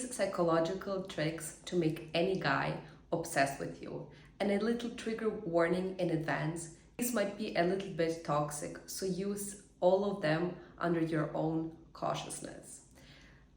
basic psychological tricks to make any guy obsessed with you. And a little trigger warning in advance. These might be a little bit toxic, so use all of them under your own cautiousness.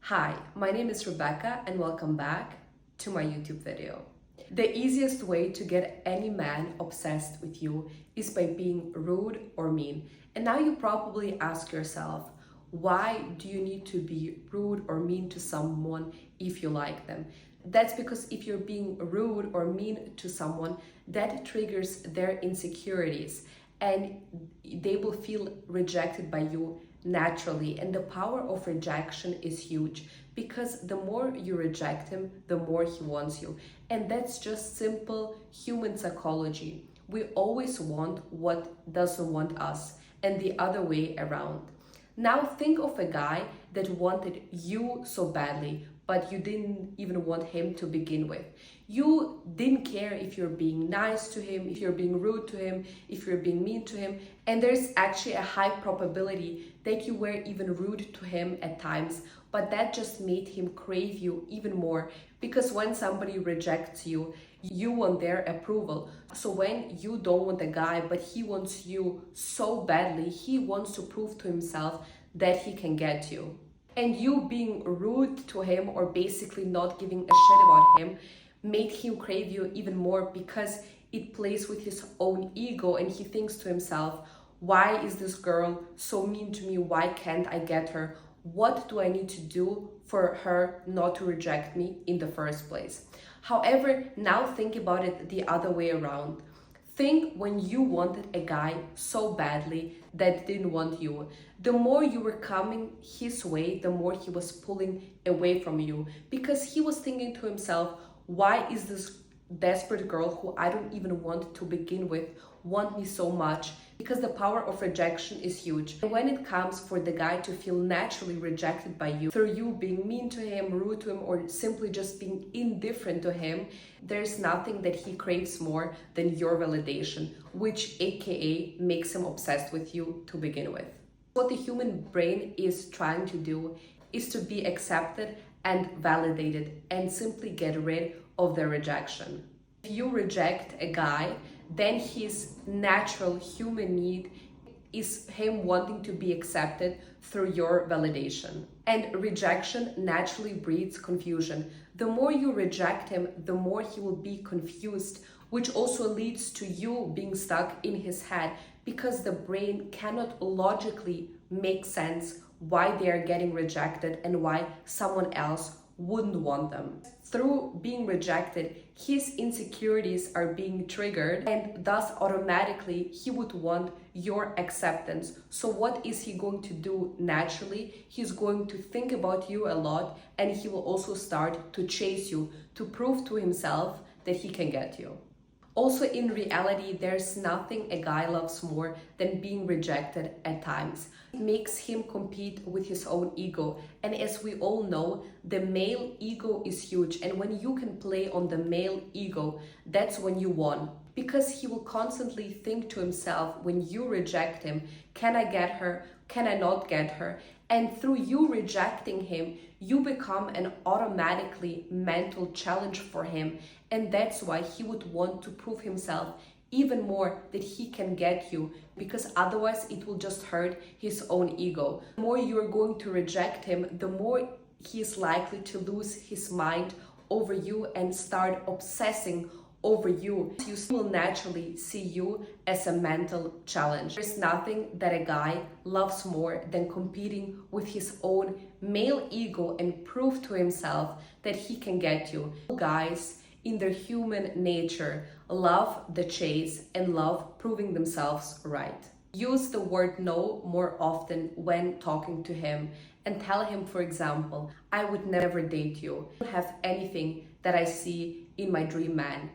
Hi, my name is Rebecca and welcome back to my YouTube video. The easiest way to get any man obsessed with you is by being rude or mean. And now you probably ask yourself, why do you need to be rude or mean to someone if you like them? That's because if you're being rude or mean to someone, that triggers their insecurities and they will feel rejected by you naturally. And the power of rejection is huge because the more you reject him, the more he wants you. And that's just simple human psychology. We always want what doesn't want us and the other way around. Now think of a guy that wanted you so badly, but you didn't even want him to begin with. You didn't care if you're being nice to him, if you're being rude to him, if you're being mean to him. And there's actually a high probability that you were even rude to him at times, but that just made him crave you even more. Because when somebody rejects you, you want their approval. So when you don't want a guy, but he wants you so badly, he wants to prove to himself that he can get you. And you being rude to him or basically not giving a shit about him made him crave you even more because it plays with his own ego and he thinks to himself, why is this girl so mean to me? Why can't I get her? What do I need to do for her not to reject me in the first place? However, now think about it the other way around. Think when you wanted a guy so badly that didn't want you. The more you were coming his way, the more he was pulling away from you because he was thinking to himself, why is this desperate girl who I don't even want to begin with want me so much? Because the power of rejection is huge. And when it comes for the guy to feel naturally rejected by you, through you being mean to him, rude to him, or simply just being indifferent to him, there's nothing that he craves more than your validation, which aka makes him obsessed with you to begin with. What the human brain is trying to do is to be accepted and validated and simply get rid of the rejection. If you reject a guy, then his natural human need is him wanting to be accepted through your validation. And rejection naturally breeds confusion. The more you reject him, the more he will be confused, which also leads to you being stuck in his head because the brain cannot logically make sense why they are getting rejected and why someone else wouldn't want them. Through being rejected, his insecurities are being triggered and thus automatically he would want your acceptance. So what is he going to do naturally? He's going to think about you a lot and he will also start to chase you to prove to himself that he can get you. Also, in reality, there's nothing a guy loves more than being rejected at times. It makes him compete with his own ego. And as we all know, the male ego is huge. And when you can play on the male ego, that's when you won. Because he will constantly think to himself, when you reject him, can I get her? Can I not get her? And through you rejecting him, you become an automatically mental challenge for him. And that's why he would want to prove himself even more that he can get you, because otherwise it will just hurt his own ego. The more you're going to reject him, the more he is likely to lose his mind over you and start obsessing over you. You will naturally see you as a mental challenge. There's nothing that a guy loves more than competing with his own male ego and prove to himself that he can get you. Guys, in their human nature, love the chase and love proving themselves right. Use the word no more often when talking to him and tell him, for example, I would never date you. I don't have anything that I see in my dream man.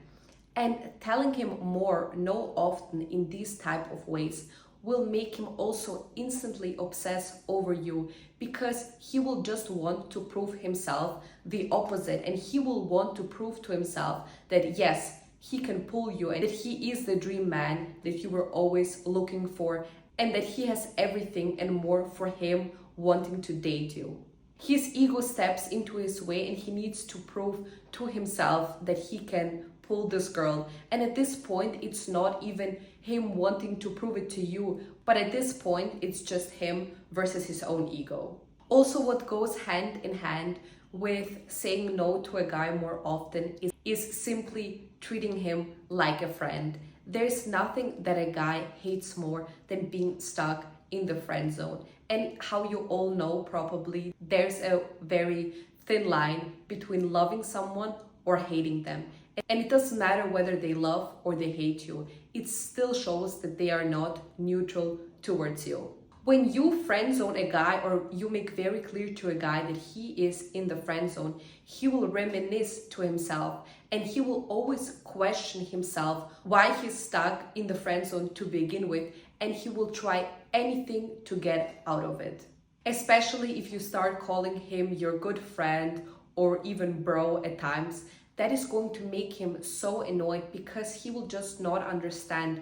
And telling him more no often in these type of ways will make him also instantly obsess over you because he will just want to prove himself the opposite, and he will want to prove to himself that yes, he can pull you and that he is the dream man that you were always looking for and that he has everything and more for him wanting to date you. His ego steps into his way and he needs to prove to himself that he can pull this girl. And at this point, it's not even him wanting to prove it to you, but at this point, it's just him versus his own ego. Also, what goes hand in hand with saying no to a guy more often is simply treating him like a friend. There's nothing that a guy hates more than being stuck in the friend zone. And how you all know, probably, there's a very thin line between loving someone or hating them. And it doesn't matter whether they love or they hate you, it still shows that they are not neutral towards you. When you friend zone a guy, or you make very clear to a guy that he is in the friend zone, he will reminisce to himself and he will always question himself why he's stuck in the friend zone to begin with, and he will try anything to get out of it. Especially if you start calling him your good friend or even bro at times, that is going to make him so annoyed because he will just not understand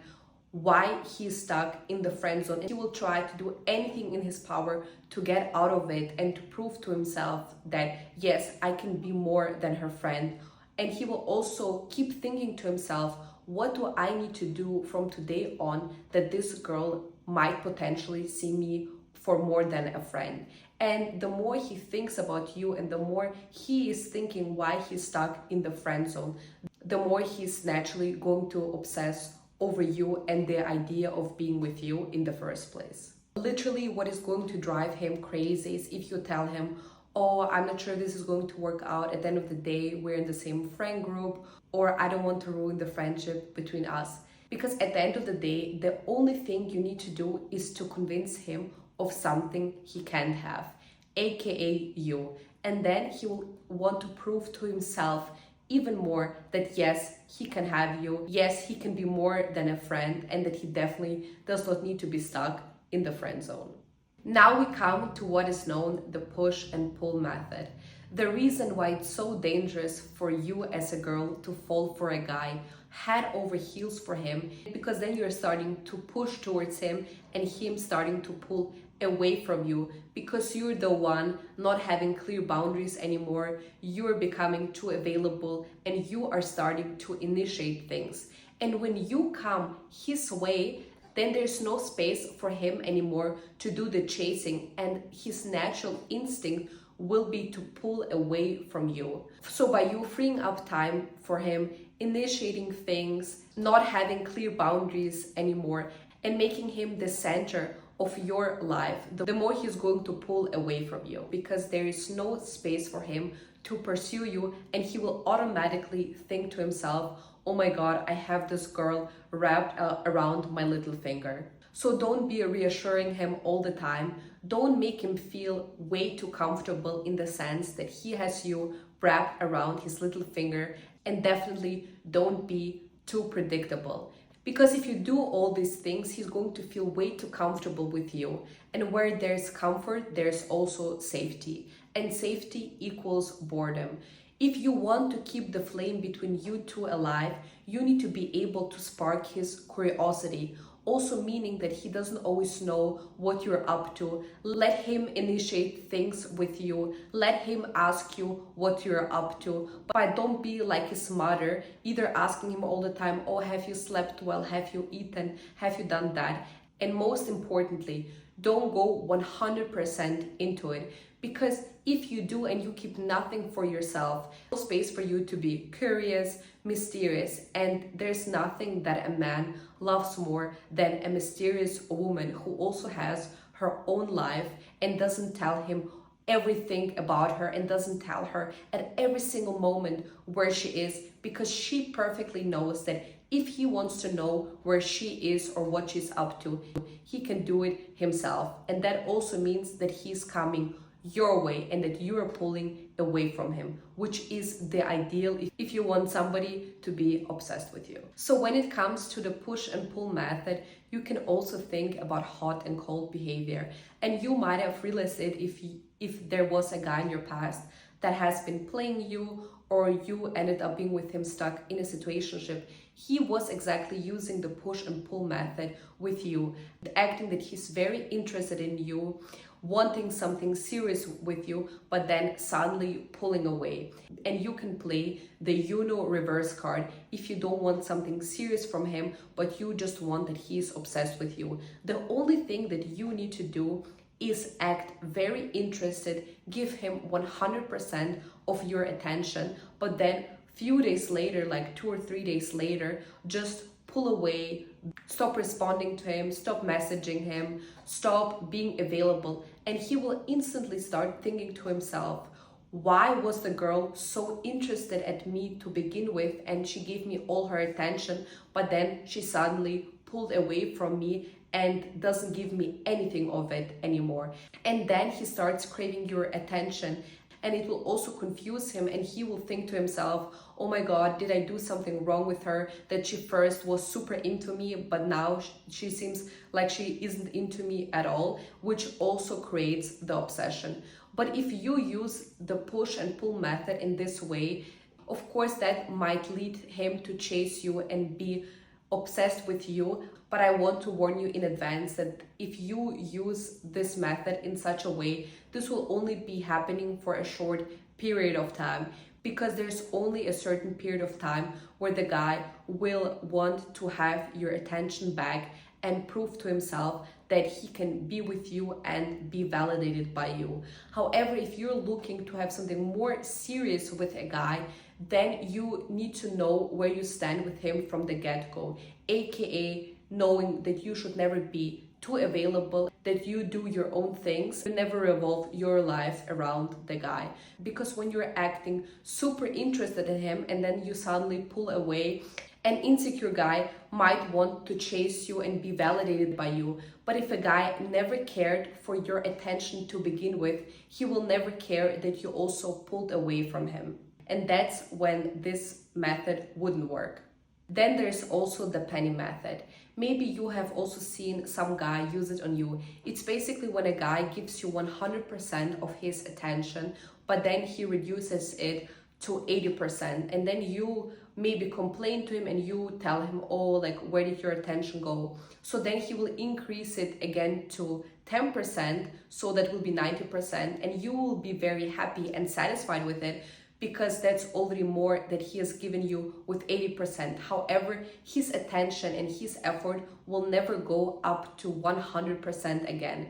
why he's stuck in the friend zone. He will try to do anything in his power to get out of it and to prove to himself that, yes, I can be more than her friend. And he will also keep thinking to himself, what do I need to do from today on that this girl might potentially see me for more than a friend? And the more he thinks about you and the more he is thinking why he's stuck in the friend zone, the more he's naturally going to obsess over you and the idea of being with you in the first place. Literally, what is going to drive him crazy is if you tell him, oh, I'm not sure this is going to work out. At the end of the day, we're in the same friend group, or I don't want to ruin the friendship between us. Because at the end of the day, the only thing you need to do is to convince him of something he can't have, aka you. And then he will want to prove to himself even more that yes, he can have you, yes, he can be more than a friend, and that he definitely does not need to be stuck in the friend zone. Now we come to what is known the push and pull method. The reason why it's so dangerous for you as a girl to fall for a guy head over heels for him, because then you're starting to push towards him and him starting to pull away from you because you're the one not having clear boundaries anymore. You're becoming too available and you are starting to initiate things. And when you come his way, then there's no space for him anymore to do the chasing, and his natural instinct will be to pull away from you. So by you freeing up time for him, initiating things, not having clear boundaries anymore, and making him the center of your life, the more he's going to pull away from you, because there is no space for him to pursue you, and he will automatically think to himself, oh my god, I have this girl wrapped around my little finger. So don't be reassuring him all the time. Don't make him feel way too comfortable in the sense that he has you wrapped around his little finger, and definitely don't be too predictable. Because if you do all these things, he's going to feel way too comfortable with you. And where there's comfort, there's also safety. And safety equals boredom. If you want to keep the flame between you two alive, you need to be able to spark his curiosity. Also meaning that he doesn't always know what you're up to. Let him initiate things with you. Let him ask you what you're up to. But don't be like his mother, either asking him all the time, oh, have you slept well? Have you eaten? Have you done that? And most importantly, don't go 100% into it. Because if you do and you keep nothing for yourself, no space for you to be curious, mysterious, and there's nothing that a man loves more than a mysterious woman who also has her own life and doesn't tell him everything about her and doesn't tell her at every single moment where she is, because she perfectly knows that if he wants to know where she is or what she's up to, he can do it himself. And that also means that he's coming your way and that you are pulling away from him, which is the ideal if you want somebody to be obsessed with you. So when it comes to the push and pull method, you can also think about hot and cold behavior. And you might have realized it if there was a guy in your past that has been playing you, or you ended up being with him stuck in a situationship, he was exactly using the push and pull method with you, acting that he's very interested in you, wanting something serious with you, but then suddenly pulling away. And you can play the reverse card if you don't want something serious from him, but you just want that he's obsessed with you. The only thing that you need to do is act very interested, give him 100% of your attention, but then few days later, like 2 or 3 days later, just pull away, stop responding to him, stop messaging him, stop being available, and he will instantly start thinking to himself, why was the girl so interested at me to begin with, and she gave me all her attention, but then she suddenly pulled away from me and doesn't give me anything of it anymore. And then he starts craving your attention, and it will also confuse him, and he will think to himself, oh my god, did I do something wrong with her, that she first was super into me, but now she seems like she isn't into me at all, which also creates the obsession. But if you use the push and pull method in this way, of course that might lead him to chase you and be obsessed with you. But I want to warn you in advance that if you use this method in such a way, this will only be happening for a short period of time, because there's only a certain period of time where the guy will want to have your attention back and prove to himself that he can be with you and be validated by you. However, if you're looking to have something more serious with a guy, then you need to know where you stand with him from the get-go, aka knowing that you should never be too available, that you do your own things, you never revolve your life around the guy. Because when you're acting super interested in him and then you suddenly pull away, an insecure guy might want to chase you and be validated by you. But if a guy never cared for your attention to begin with, he will never care that you also pulled away from him. And that's when this method wouldn't work. Then there's also the penny method. Maybe you have also seen some guy use it on you. It's basically when a guy gives you 100% of his attention, but then he reduces it to 80%. And then you maybe complain to him and you tell him, oh, like, where did your attention go? So then he will increase it again to 10%, so that will be 90%, and you will be very happy and satisfied with it, because that's already more that he has given you with 80%. However, his attention and his effort will never go up to 100% again.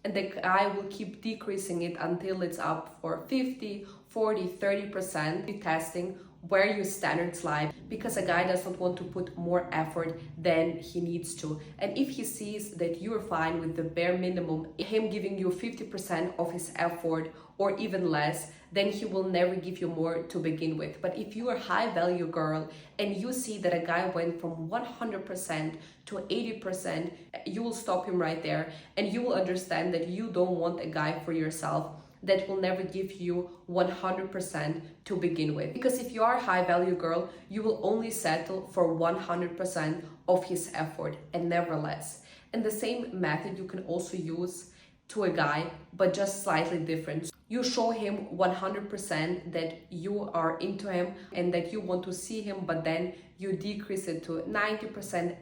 And the guy will keep decreasing it until it's up for 50, 40, 30%, testing where your standards lie, because a guy does not want to put more effort than he needs to. And if he sees that you're fine with the bare minimum, him giving you 50% of his effort or even less, then he will never give you more to begin with. But if you are a high value girl and you see that a guy went from 100% to 80%, you will stop him right there, and you will understand that you don't want a guy for yourself that will never give you 100% to begin with. Because if you are a high value girl, you will only settle for 100% of his effort and never less. And the same method you can also use to a guy, but just slightly different. You show him 100% that you are into him and that you want to see him, but then you decrease it to 90%,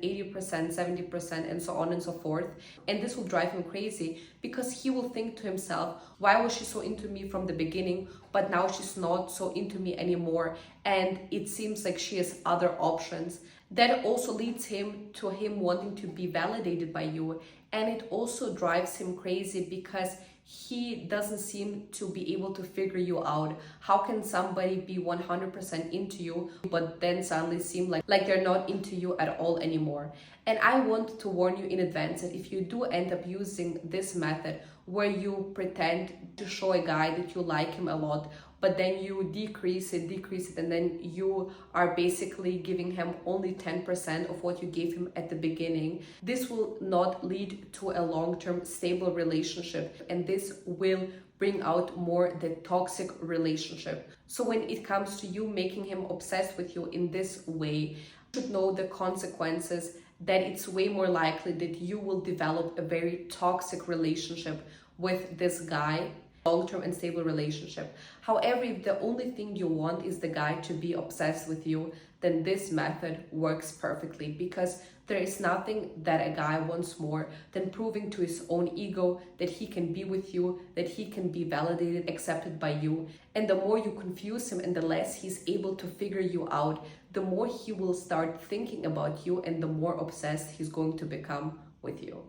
80%, 70%, and so on and so forth. And this will drive him crazy, because he will think to himself, why was she so into me from the beginning, but now she's not so into me anymore, and it seems like she has other options. That also leads him to him wanting to be validated by you, and it also drives him crazy because he doesn't seem to be able to figure you out. How can somebody be 100% into you but then suddenly seem like they're not into you at all anymore? And I want to warn you in advance that if you do end up using this method where you pretend to show a guy that you like him a lot, but then you decrease it, and then you are basically giving him only 10% of what you gave him at the beginning, this will not lead to a long-term stable relationship, and this will bring out more the toxic relationship. So when it comes to you making him obsessed with you in this way, you should know the consequences, that it's way more likely that you will develop a very toxic relationship with this guy, long-term and stable relationship. However, if the only thing you want is the guy to be obsessed with you, then this method works perfectly, because there is nothing that a guy wants more than proving to his own ego that he can be with you, that he can be validated, accepted by you. And the more you confuse him and the less he's able to figure you out, the more he will start thinking about you and the more obsessed he's going to become with you.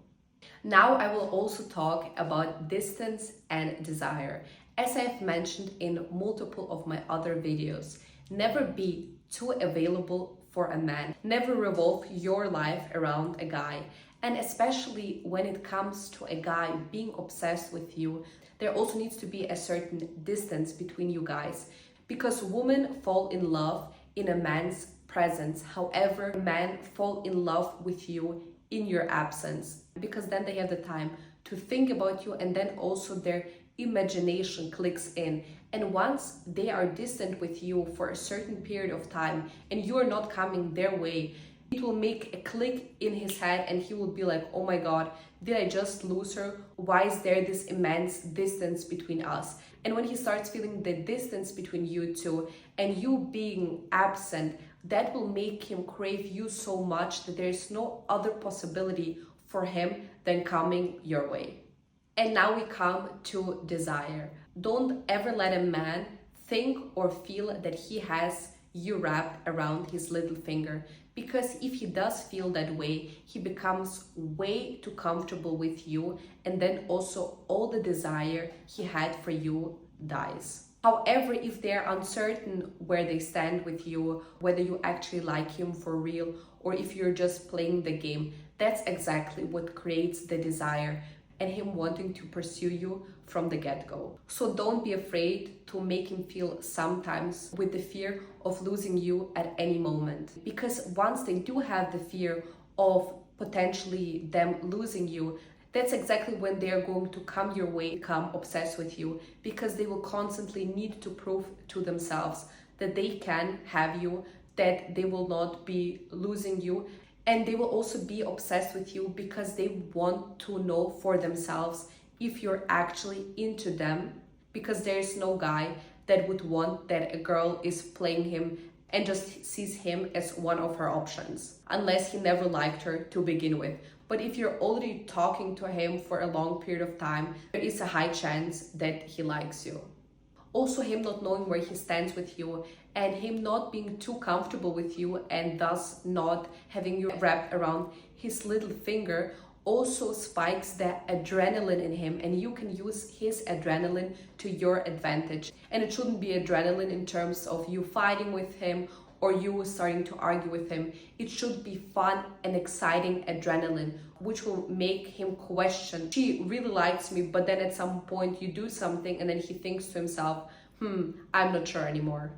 Now I will also talk about distance and desire. As I have mentioned in multiple of my other videos, never be too available for a man. Never revolve your life around a guy. And especially when it comes to a guy being obsessed with you, there also needs to be a certain distance between you guys, because women fall in love in a man's presence. However, men fall in love with you in your absence, because then they have the time to think about you, and then also their imagination clicks in. And once they are distant with you for a certain period of time and you are not coming their way, it will make a click in his head and he will be like, oh my god, did I just lose her? Why is there this immense distance between us? And when he starts feeling the distance between you two and you being absent, that will make him crave you so much that there's no other possibility for him than coming your way. And now we come to desire. Don't ever let a man think or feel that he has you wrapped around his little finger, because if he does feel that way, he becomes way too comfortable with you, and then also all the desire he had for you dies. However, if they're uncertain where they stand with you, whether you actually like him for real or if you're just playing the game, that's exactly what creates the desire and him wanting to pursue you from the get-go. So don't be afraid to make him feel sometimes with the fear of losing you at any moment. Because once they do have the fear of potentially them losing you, that's exactly when they're going to come your way, become obsessed with you, because they will constantly need to prove to themselves that they can have you, that they will not be losing you. And they will also be obsessed with you because they want to know for themselves if you're actually into them, because there's no guy that would want that a girl is playing him and just sees him as one of her options, unless he never liked her to begin with. But if you're already talking to him for a long period of time, there is a high chance that he likes you. Also, him not knowing where he stands with you and him not being too comfortable with you and thus not having you wrapped around his little finger also spikes the adrenaline in him, and you can use his adrenaline to your advantage. And it shouldn't be adrenaline in terms of you fighting with him or you starting to argue with him. It should be fun and exciting adrenaline, which will make him question, she really likes me, but then at some point you do something and then he thinks to himself, I'm not sure anymore.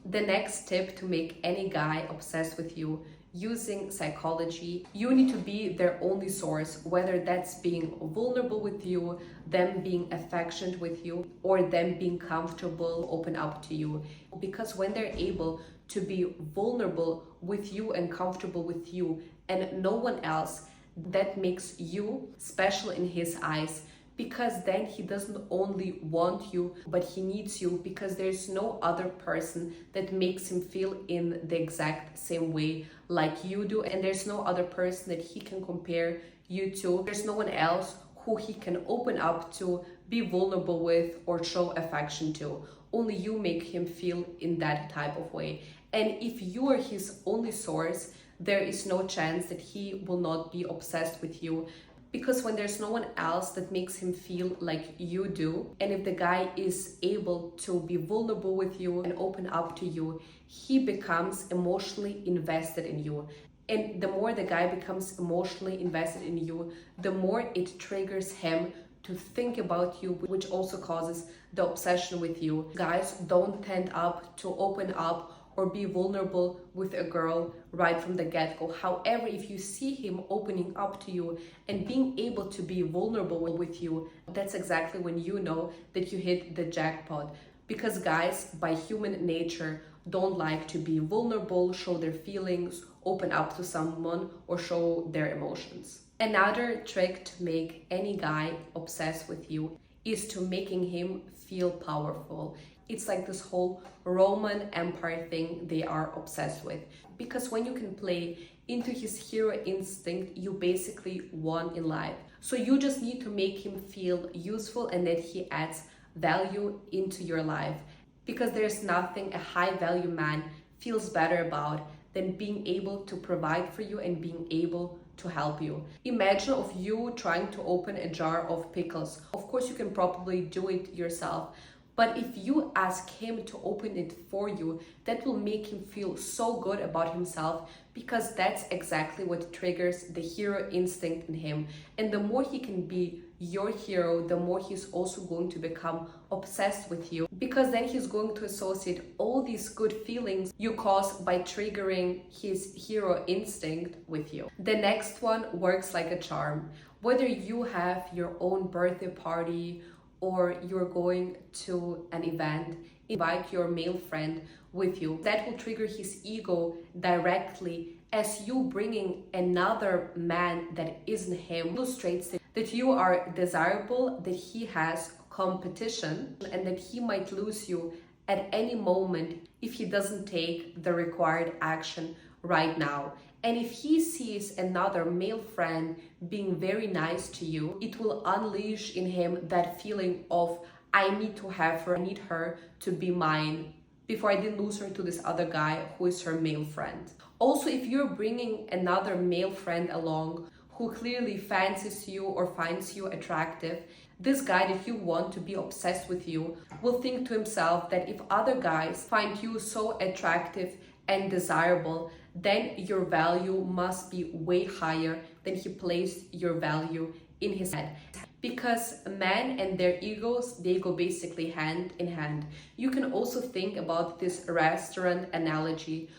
The next tip to make any guy obsessed with you, using psychology, you need to be their only source, whether that's being vulnerable with you, them being affectionate with you, or them being comfortable, open up to you. Because when they're able to be vulnerable with you and comfortable with you and no one else, that makes you special in his eyes, because then he doesn't only want you, but he needs you, because there's no other person that makes him feel in the exact same way like you do, and there's no other person that he can compare you to. There's no one else who he can open up to, be vulnerable with, or show affection to. Only you make him feel in that type of way. And if you are his only source, there is no chance that he will not be obsessed with you, because when there's no one else that makes him feel like you do, and if the guy is able to be vulnerable with you and open up to you, he becomes emotionally invested in you. And the more the guy becomes emotionally invested in you, the more it triggers him to think about you, which also causes the obsession with you. Guys don't tend up to open up or be vulnerable with a girl right from the get-go. However, if you see him opening up to you and being able to be vulnerable with you, that's exactly when you know that you hit the jackpot. Because guys, by human nature, don't like to be vulnerable, show their feelings, open up to someone, or show their emotions. Another trick to make any guy obsessed with you is to making him feel powerful. It's like this whole Roman Empire thing they are obsessed with. Because when you can play into his hero instinct, you basically won in life. So you just need to make him feel useful and that he adds value into your life. Because there's nothing a high value man feels better about than being able to provide for you and being able to help you. Imagine of you trying to open a jar of pickles. Of course, you can probably do it yourself. But if you ask him to open it for you, that will make him feel so good about himself, because that's exactly what triggers the hero instinct in him. And the more he can be your hero, the more he's also going to become obsessed with you, because then he's going to associate all these good feelings you cause by triggering his hero instinct with you. The next one works like a charm. Whether you have your own birthday party or you're going to an event, invite your male friend with you. That will trigger his ego directly, as you bringing another man that isn't him illustrates that you are desirable, that he has competition, and that he might lose you at any moment if he doesn't take the required action right now. And if he sees another male friend being very nice to you, it will unleash in him that feeling of, I need to have her, I need her to be mine before I didn't lose her to this other guy who is her male friend. Also, if you're bringing another male friend along who clearly fancies you or finds you attractive, this guy that you want to be obsessed with you will think to himself that if other guys find you so attractive and desirable, then your value must be way higher than he placed your value in his head. Because men and their egos, they go basically hand in hand. You can also think about this restaurant analogy.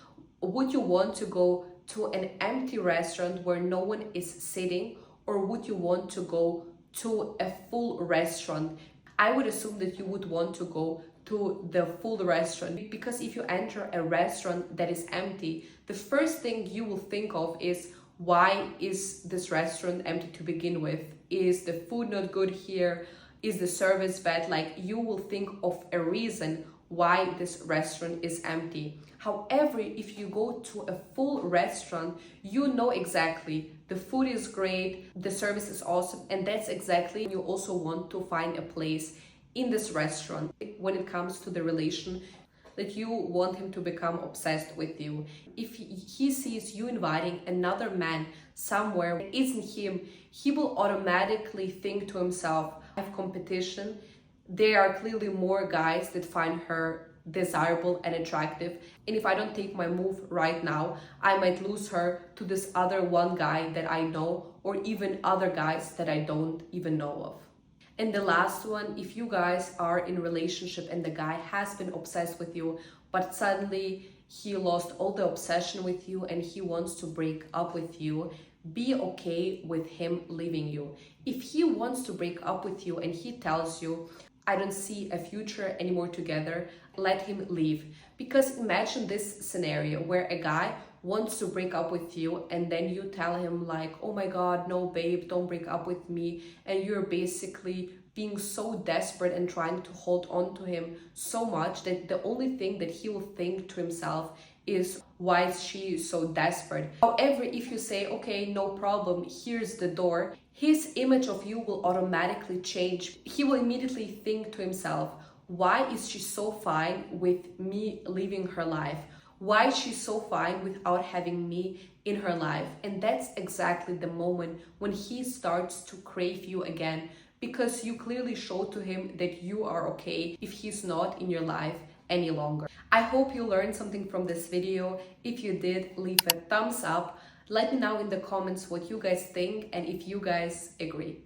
Would you want to go to an empty restaurant where no one is sitting, or would you want to go to a full restaurant? I would assume that you would want to go to the full restaurant, because if you enter a restaurant that is empty, the first thing you will think of is, why is this restaurant empty to begin with? Is the food not good here? Is the service bad? Like, you will think of a reason why this restaurant is empty. However, if you go to a full restaurant, you know exactly the food is great, the service is awesome, and that's exactly you also want to find a place in this restaurant. When it comes to the relation, that you want him to become obsessed with you. If he sees you inviting another man somewhere that isn't him, he will automatically think to himself, I have competition. There are clearly more guys that find her desirable and attractive, and if I don't take my move right now, I might lose her to this other one guy that I know, or even other guys that I don't even know of. And the last one, if you guys are in a relationship and the guy has been obsessed with you, but suddenly he lost all the obsession with you and he wants to break up with you, be okay with him leaving you. If he wants to break up with you and he tells you, I don't see a future anymore together, let him leave. Because imagine this scenario where a guy wants to break up with you and then you tell him like, oh my god, no babe, don't break up with me, and you're basically being so desperate and trying to hold on to him so much that the only thing that he will think to himself is, why is she so desperate? However, if you say, okay, no problem, here's the door, his image of you will automatically change. He will immediately think to himself, why is she so fine with me leaving her life? Why is she so fine without having me in her life? And that's exactly the moment when he starts to crave you again, because you clearly show to him that you are okay if he's not in your life any longer. I hope you learned something from this video. If you did, leave a thumbs up. Let me know in the comments what you guys think and if you guys agree.